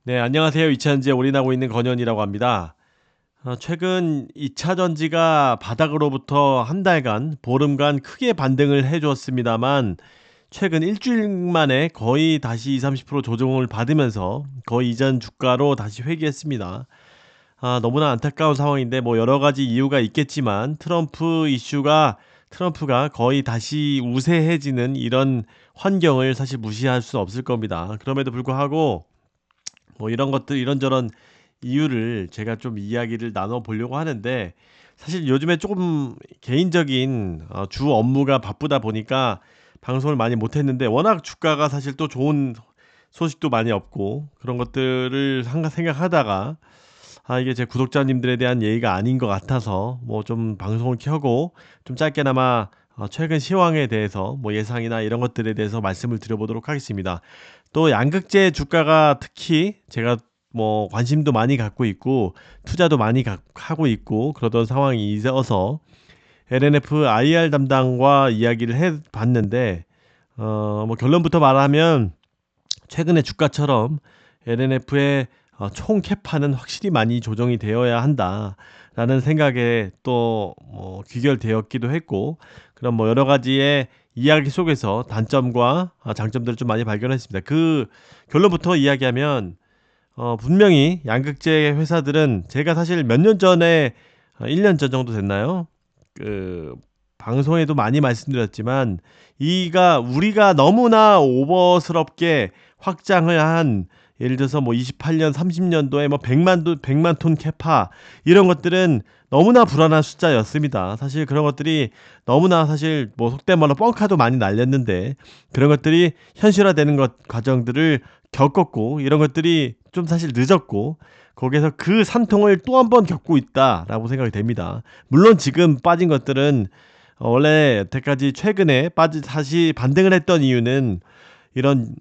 네, 안녕하세요. 2차 전지에 올인하고 있는 건현이라고 합니다. 최근 2차 전지가 바닥으로부터 한 달간, 보름간 크게 반등을 해줬습니다만, 최근 일주일 만에 거의 다시 20, 30% 조정을 받으면서 거의 이전 주가로 다시 회귀했습니다. 너무나 안타까운 상황인데, 뭐 여러 가지 이유가 있겠지만, 트럼프가 거의 다시 우세해지는 이런 환경을 사실 무시할 수 없을 겁니다. 그럼에도 불구하고, 뭐 이런 것들 이런저런 이유를 제가 좀 이야기를 나눠 보려고 하는데, 사실 요즘에 조금 개인적인 주 업무가 바쁘다 보니까 방송을 많이 못 했는데, 워낙 주가가 사실 또 좋은 소식도 많이 없고 그런 것들을 생각하다가 이게 제 구독자님들에 대한 예의가 아닌 것 같아서 뭐 좀 방송을 켜고 좀 짧게나마 최근 시황에 대해서 뭐 예상이나 이런 것들에 대해서 말씀을 드려보도록 하겠습니다. 또 양극재 주가가 특히 제가 뭐 관심도 많이 갖고 있고 투자도 많이 하고 있고 그러던 상황이 있어서 LNF IR 담당과 이야기를 해 봤는데, 뭐 결론부터 말하면 최근의 주가처럼 LNF의 총 캐파는 확실히 많이 조정이 되어야 한다라는 생각에 또 뭐 귀결되었기도 했고, 그런 뭐 여러 가지의 이야기 속에서 단점과 장점들을 좀 많이 발견했습니다. 그 결론부터 이야기하면, 분명히 양극재 회사들은 제가 사실 몇 년 전에 1년 전 정도 됐나요? 그 방송에도 많이 말씀드렸지만, 이가 우리가 너무나 오버스럽게 확장을 한, 예를 들어서 뭐 28년 30년도에 뭐 100만 톤 캐파, 이런 것들은 너무나 불안한 숫자였습니다. 사실 그런 것들이 너무나 사실 뭐 속된 말로 뻥카도 많이 날렸는데, 그런 것들이 현실화되는 것 과정들을 겪었고, 이런 것들이 좀 사실 늦었고, 거기에서 그 산통을 또 한 번 겪고 있다라고 생각이 됩니다. 물론 지금 빠진 것들은 원래 여태까지 최근에 다시 반등을 했던 이유는 이런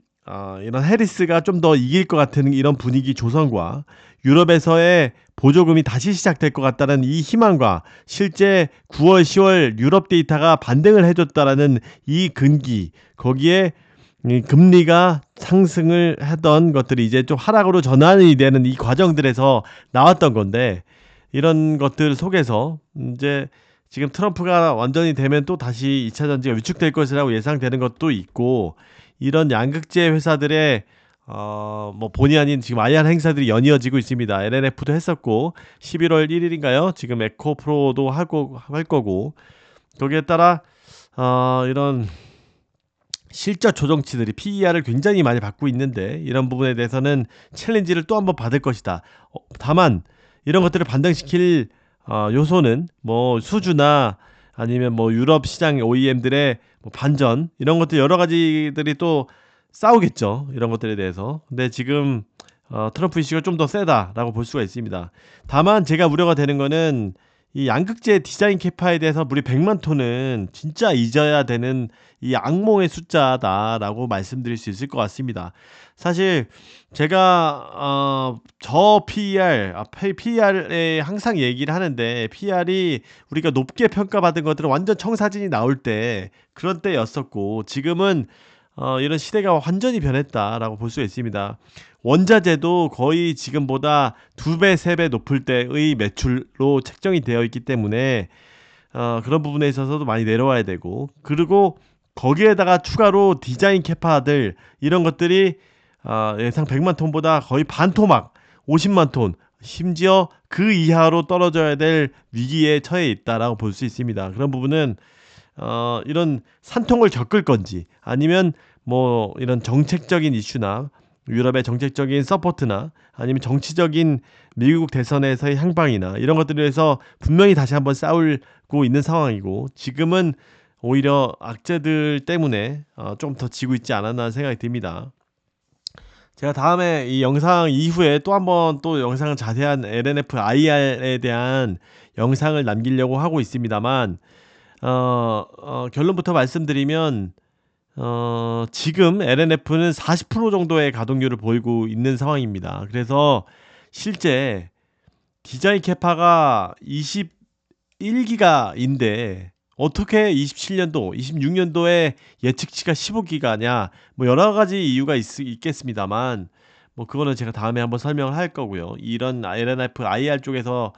이런 해리스가 좀 더 이길 것 같은 이런 분위기 조성과 유럽에서의 보조금이 다시 시작될 것 같다는 이 희망과, 실제 9월, 10월 유럽 데이터가 반등을 해줬다라는 이 근기, 거기에 이 금리가 상승을 하던 것들이 이제 좀 하락으로 전환이 되는 이 과정들에서 나왔던 건데, 이런 것들 속에서 이제 지금 트럼프가 완전히 되면 또 다시 2차 전지가 위축될 것이라고 예상되는 것도 있고, 이런 양극재 회사들의 뭐 본의 아닌 지금 IR 행사들이 연이어지고 있습니다. LNF도 했었고 11월 1일인가요? 지금 에코프로도 하고 할 거고, 거기에 따라 이런 실적 조정치들이 PER을 굉장히 많이 받고 있는데, 이런 부분에 대해서는 챌린지를 또 한번 받을 것이다. 다만 이런 것들을 반등시킬 요소는 뭐 수주나 아니면 뭐 유럽 시장 OEM들의 뭐 반전, 이런 것들 여러 가지들이 또 싸우겠죠. 이런 것들에 대해서. 근데 지금 트럼프 이슈가 좀 더 세다라고 볼 수가 있습니다. 다만 제가 우려가 되는 거는, 이 양극재 디자인 캐파에 대해서 우리 100만 톤은 진짜 잊어야 되는 이 악몽의 숫자다라고 말씀드릴 수 있을 것 같습니다. 사실 제가 저 PER에 항상 얘기를 하는데, PER이 우리가 높게 평가받은 것들은 완전 청사진이 나올 때, 그런 때였었고, 지금은 이런 시대가 완전히 변했다라고 볼 수 있습니다. 원자재도 거의 지금보다 2배, 3배 높을 때의 매출로 책정이 되어 있기 때문에 그런 부분에 있어서도 많이 내려와야 되고, 그리고 거기에다가 추가로 디자인 캐파들, 이런 것들이 예상 100만 톤보다 거의 반토막 50만 톤, 심지어 그 이하로 떨어져야 될 위기에 처해 있다라고 볼 수 있습니다. 그런 부분은 이런 산통을 겪을 건지, 아니면 뭐 이런 정책적인 이슈나 유럽의 정책적인 서포트나 아니면 정치적인 미국 대선에서의 향방이나 이런 것들에 대해서 분명히 다시 한번 싸우고 있는 상황이고, 지금은 오히려 악재들 때문에 좀 더 지고 있지 않았나 생각이 듭니다. 제가 다음에 이 영상 이후에 또 한번 또 영상 자세한 LNF IR에 대한 영상을 남기려고 하고 있습니다만, 결론부터 말씀드리면, 지금 LNF는 40% 정도의 가동률을 보이고 있는 상황입니다. 그래서 실제 디자인 캐파가 21기가인데 어떻게 27년도, 26년도에 예측치가 15기가냐? 뭐 여러 가지 이유가 있겠습니다만, 뭐 그거는 제가 다음에 한번 설명을 할 거고요. 이런 LNF IR 쪽에서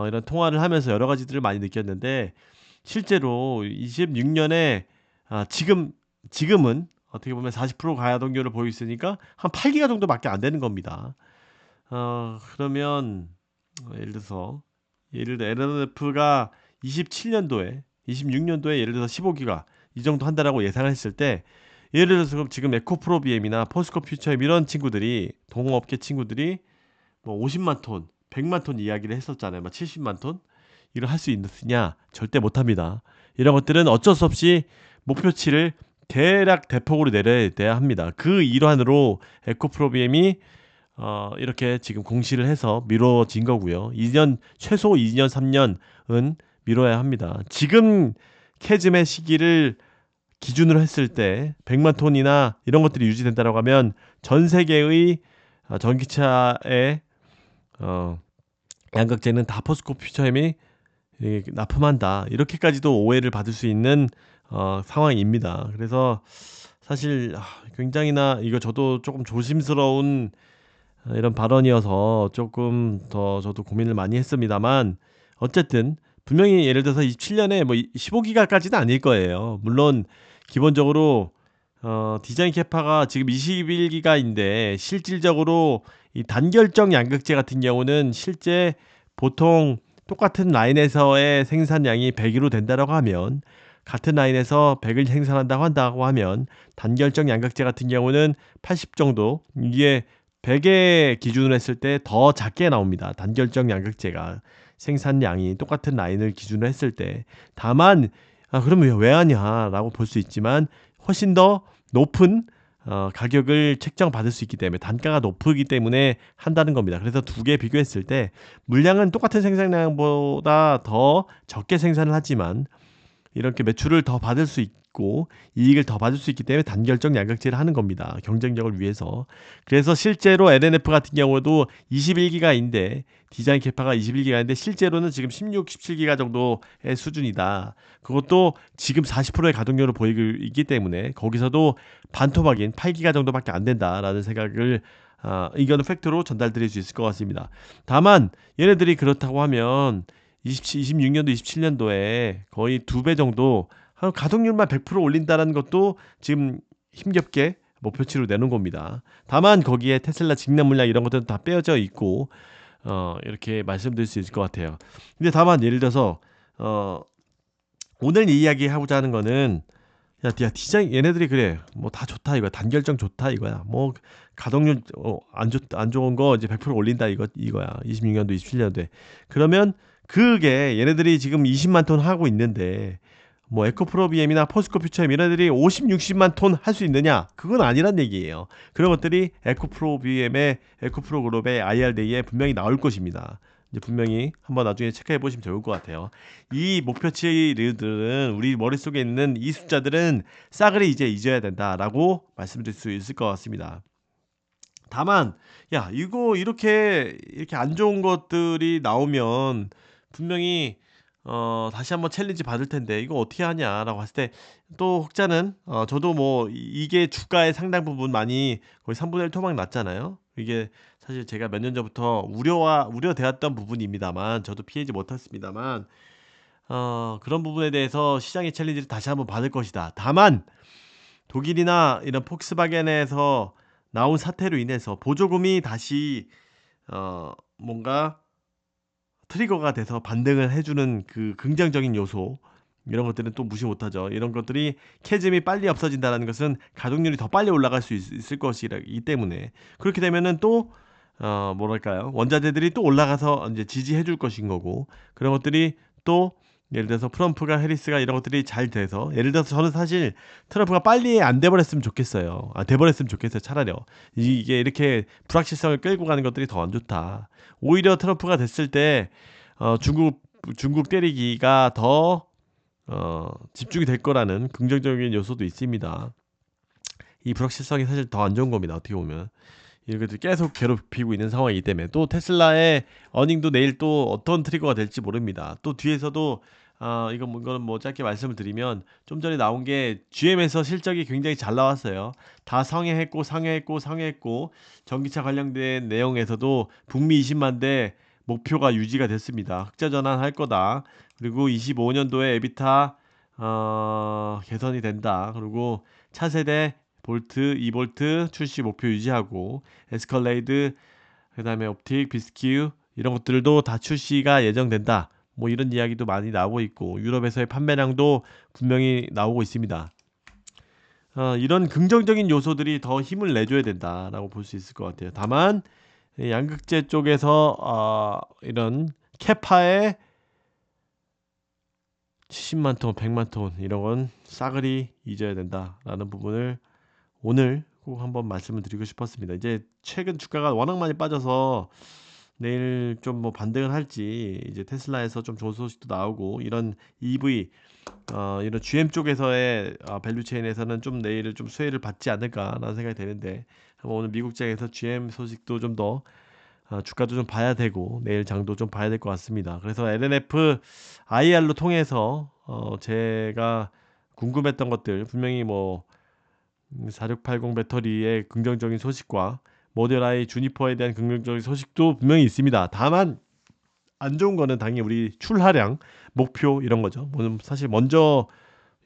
이런 통화를 하면서 여러 가지들을 많이 느꼈는데 실제로 26년에 지금은 어떻게 보면 40% 가동률을 보이고 있으니까 한 8기가 정도밖에 안 되는 겁니다. 그러면 예를 들어 LNF가 27년도에 26년도에 예를 들어서 15기가 이 정도 한다라고 예상을 했을 때 예를 들어서 그럼 지금 에코프로 BM이나 포스코 퓨처엠 이런 친구들이 동업계 친구들이 뭐 50만 톤, 100만 톤 이야기를 했었잖아요. 막 70만 톤 이걸 할 수 있느냐? 절대 못합니다. 이런 것들은 어쩔 수 없이 목표치를 대폭으로 내려야 합니다. 그 일환으로 에코프로 BM이 이렇게 지금 공시를 해서 미뤄진 거고요. 최소 2년, 3년은 미뤄야 합니다. 지금 캐즘의 시기를 기준으로 했을 때 100만 톤이나 이런 것들이 유지된다고 하면 전 세계의 전기차의 양극재는 다 포스코 퓨처엠이 납품한다. 이렇게까지도 오해를 받을 수 있는 상황입니다. 그래서 사실 굉장히나 이거 저도 조금 조심스러운 이런 발언이어서 조금 더 저도 고민을 많이 했습니다만 어쨌든 분명히 예를 들어서 27년에 뭐 15기가까지는 아닐 거예요. 물론 기본적으로 디자인 캐파가 지금 21기가인데 실질적으로 이 단결정 양극재 같은 경우는 실제 보통 똑같은 라인에서의 생산량이 100으로 된다라고 하면 같은 라인에서 100을 생산한다고 하면 단결정 양극재 같은 경우는 80 정도 이게 100의 기준으로 했을 때 더 작게 나옵니다. 단결정 양극재가 생산량이 똑같은 라인을 기준으로 했을 때 다만 그러면 왜 하냐라고 볼 수 있지만 훨씬 더 높은 가격을 책정받을 수 있기 때문에 단가가 높기 때문에 한다는 겁니다. 그래서 두 개 비교했을 때 물량은 똑같은 생산량보다 더 적게 생산을 하지만 이렇게 매출을 더 받을 수 있고 이익을 더 받을 수 있기 때문에 단결적 양극재를 하는 겁니다. 경쟁력을 위해서. 그래서 실제로 LNF 같은 경우도 21기가인데 디자인 캐파가 21기가인데 실제로는 지금 16, 17기가 정도의 수준이다. 그것도 지금 40%의 가동률을 보이고 있기 때문에 거기서도 반토막인 8기가 정도밖에 안 된다라는 생각을 이거는 팩트로 전달드릴 수 있을 것 같습니다. 다만 얘네들이 그렇다고 하면 26년도, 27년도에 거의 2배 정도 가동률만 100% 올린다는 것도 지금 힘겹게 목표치로 내놓은 겁니다. 다만 거기에 테슬라 직납 물량 이런 것들은 다 빼어져 있고 이렇게 말씀드릴 수 있을 것 같아요. 근데 다만 예를 들어서 오늘 이야기하고자 하는 거는 야 디자인 얘네들이 그래 뭐 다 좋다 이거야 단결정 좋다 이거야 뭐 가동률 안 좋은 거 이제 100% 올린다 이거야 26년도 27년도에 그러면 그게 얘네들이 지금 20만 톤 하고 있는데 뭐 에코프로 BM이나 포스코 퓨처엠 얘네들이 50, 60만 톤 할 수 있느냐 그건 아니란 얘기예요. 그런 것들이 에코프로 BM의 에코프로 그룹의 IR데이에 분명히 나올 것입니다. 이제 분명히 한번 나중에 체크해 보시면 좋을 것 같아요. 이 목표치들은 우리 머릿속에 있는 이 숫자들은 싸그리 이제 잊어야 된다라고 말씀드릴 수 있을 것 같습니다. 다만 야 이거 이렇게 안 좋은 것들이 나오면 분명히 다시 한번 챌린지 받을 텐데 이거 어떻게 하냐라고 했을 때 또 혹자는 저도 뭐 이게 주가의 상당 부분 많이 거의 3분의 1 토막 났잖아요. 이게 사실 제가 몇 년 전부터 우려되었던 부분입니다만 저도 피하지 못했습니다만 그런 부분에 대해서 시장의 챌린지를 다시 한번 받을 것이다. 다만 독일이나 이런 폭스바겐에서 나온 사태로 인해서 보조금이 다시 뭔가 트리거가 돼서 반등을 해주는 그 긍정적인 요소 이런 것들은 또 무시 못하죠. 이런 것들이 캐즘이 빨리 없어진다는 것은 가동률이 더 빨리 올라갈 수 있을 것이기 때문에 그렇게 되면은 또 뭐랄까요 원자재들이 또 올라가서 이제 지지해 줄 것인 거고 그런 것들이 또 예를 들어서 트럼프가 해리스가 이런 것들이 잘 돼서 예를 들어서 저는 사실 트럼프가 빨리 안 돼버렸으면 좋겠어요. 돼버렸으면 좋겠어요. 차라리요. 이게 이렇게 불확실성을 끌고 가는 것들이 더 안 좋다. 오히려 트럼프가 됐을 때 중국 때리기가 더 집중이 될 거라는 긍정적인 요소도 있습니다. 이 불확실성이 사실 더 안 좋은 겁니다. 어떻게 보면 이것들 계속 괴롭히고 있는 상황이기 때문에 또 테슬라의 어닝도 내일 또 어떤 트리거가 될지 모릅니다. 또 뒤에서도 이거는 뭐 짧게 말씀을 드리면 좀 전에 나온 게 GM에서 실적이 굉장히 잘 나왔어요. 다 상회했고 전기차 관련된 내용에서도 북미 20만 대 목표가 유지가 됐습니다. 흑자 전환할 거다. 그리고 25년도에 에비타 개선이 된다. 그리고 차세대 볼트, 2볼트 출시 목표 유지하고 에스컬레이드, 그다음에 옵틱, 비스큐 이런 것들도 다 출시가 예정된다. 뭐 이런 이야기도 많이 나오고 있고 유럽에서의 판매량도 분명히 나오고 있습니다. 이런 긍정적인 요소들이 더 힘을 내줘야 된다라고 볼 수 있을 것 같아요. 다만 양극재 쪽에서 이런 캐파의 70만 톤, 100만 톤 이런 건 싸그리 잊어야 된다라는 부분을 오늘 꼭 한번 말씀을 드리고 싶었습니다. 이제 최근 주가가 워낙 많이 빠져서 내일 좀 뭐 반등을 할지 이제 테슬라에서 좀 좋은 소식도 나오고 이런 EV 이런 GM 쪽에서의 밸류 체인에서는 좀 내일 좀 수혜를 받지 않을까라는 생각이 되는데 한번 오늘 미국장에서 GM 소식도 좀 더 주가도 좀 봐야 되고 내일 장도 좀 봐야 될 것 같습니다. 그래서 LNF IR로 통해서 제가 궁금했던 것들 분명히 뭐 4680 배터리의 긍정적인 소식과 모델 Y 주니퍼에 대한 긍정적인 소식도 분명히 있습니다. 다만 안 좋은 거는 당연히 우리 출하량 목표 이런 거죠. 뭐 사실 먼저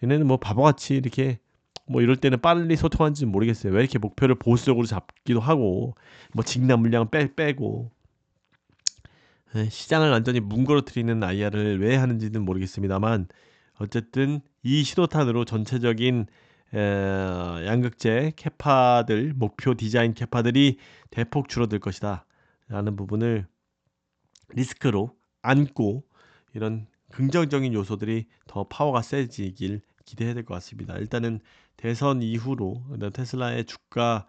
얘네는 뭐 바보같이 이렇게 뭐 이럴 때는 빨리 소통하는지 모르겠어요. 왜 이렇게 목표를 보수적으로 잡기도 하고 뭐 직납 물량을 빼고 시장을 완전히 뭉그러뜨리는 IR을 왜 하는지는 모르겠습니다만 어쨌든 이 신호탄으로 전체적인 양극재 캐파들 목표 디자인 캐파들이 대폭 줄어들 것이다 라는 부분을 리스크로 안고 이런 긍정적인 요소들이 더 파워가 세지길 기대해야 될 것 같습니다. 일단은 대선 이후로 테슬라의 주가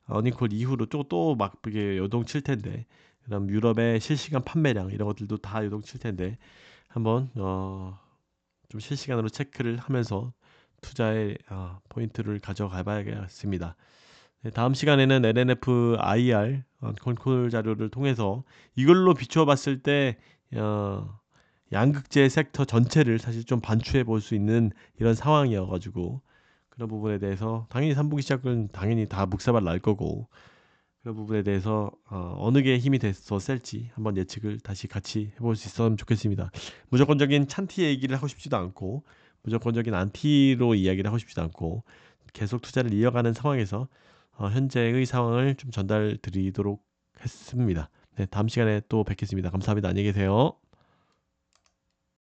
어닝콜 이후로 또 막 이게 요동칠 텐데 그다음 유럽의 실시간 판매량 이런 것들도 다 요동칠 텐데 한번 좀 실시간으로 체크를 하면서 투자의 포인트를 가져가 봐야겠습니다. 네, 다음 시간에는 LNF IR 콘콜 자료를 통해서 이걸로 비추어 봤을 때 양극재 섹터 전체를 사실 좀 반추해 볼 수 있는 이런 상황이어 가지고 그런 부분에 대해서 당연히 3분기 시작은 당연히 다 묵사발 날 거고 그런 부분에 대해서 어느 게 힘이 돼서 셀지 한번 예측을 다시 같이 해볼 수 있었으면 좋겠습니다. 무조건적인 찬티 얘기를 하고 싶지도 않고 무조건적인 안티로 이야기를 하고 싶지도 않고 계속 투자를 이어가는 상황에서 현재의 상황을 좀 전달 드리도록 했습니다. 네, 다음 시간에 또 뵙겠습니다. 감사합니다. 안녕히 계세요.